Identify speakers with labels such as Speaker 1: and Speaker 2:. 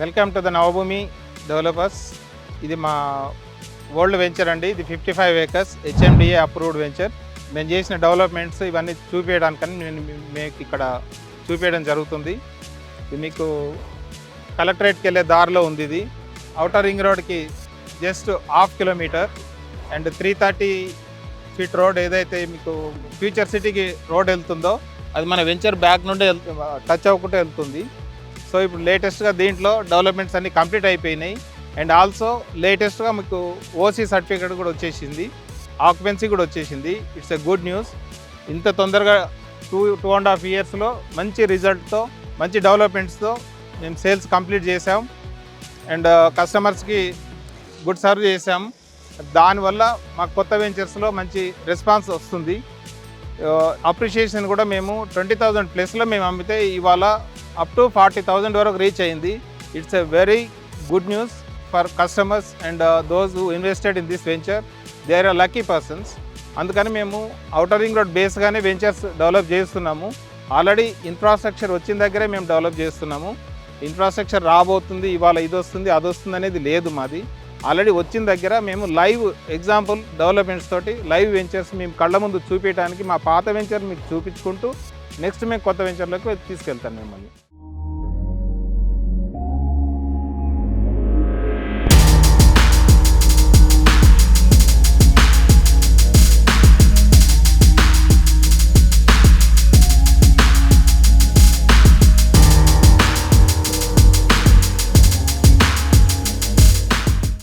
Speaker 1: Welcome to the Navabhoomi developers. ఇది మా old venture అండి. ఇది 55 acres HMDA అప్రూవ్డ్ వెంచర్. మేము చేసిన డెవలప్మెంట్స్ ఇవన్నీ చూపించడానికని మీకు ఇక్కడ చూపించడం జరుగుతుంది. ఇది మీకు కలెక్టరేట్కి వెళ్ళే దారిలో ఉంది. ఇది ఔటర్ రింగ్ రోడ్కి just 1/2 kilometer and 330 feet road ఏదైతే మీకు ఫ్యూచర్ సిటీకి రోడ్ వెళ్తుందో అది మన వెంచర్ బ్యాక్ నుండి టచ్ అవ్వకుండా వెళ్తుంది. సో ఇప్పుడు లేటెస్ట్గా దీంట్లో డెవలప్మెంట్స్ అన్నీ కంప్లీట్ అయిపోయినాయి. అండ్ ఆల్సో లేటెస్ట్గా మీకు ఓసీ సర్టిఫికేట్ కూడా వచ్చేసింది, ఆక్యుపెన్సీ కూడా వచ్చేసింది. It's a good news. ఇంత తొందరగా 2.5 yearsలో మంచి రిజల్ట్తో మంచి డెవలప్మెంట్స్తో మేము సేల్స్ కంప్లీట్ చేసాం అండ్ కస్టమర్స్కి గుడ్ సర్వ్ చేసాం. దానివల్ల మాకు కొత్త వెంచర్స్లో మంచి రెస్పాన్స్ వస్తుంది. అప్రిషియేషన్ కూడా మేము 20,000 ప్లస్లో మేము అమ్మితే ఇవాళ అప్ టు 40,000 వరకు రీచ్ అయింది. It's a very good news for customers and those who invested in this venture. They are lucky persons. అందుకని మేము ఔటర్ రింగ్ రోడ్ బేస్గానే వెంచర్స్ డెవలప్ చేస్తున్నాము. ఆల్రెడీ ఇన్ఫ్రాస్ట్రక్చర్ వచ్చిన దగ్గరే మేము డెవలప్ చేస్తున్నాము. ఇన్ఫ్రాస్ట్రక్చర్ రాబోతుంది, ఇవాళ ఇది వస్తుంది అది వస్తుంది అనేది లేదు. మాది ఆల్రెడీ వచ్చిన దగ్గర మేము లైవ్ ఎగ్జాంపుల్ డెవలప్మెంట్స్ తోటి లైవ్ వెంచర్స్ మేము కళ్ళ ముందు చూపించడానికి మా పాత వెంచర్ మీకు చూపించుకుంటూ నెక్స్ట్ మేము కొత్త వెంచర్లోకి తీసుకెళ్తాను మిమ్మల్ని.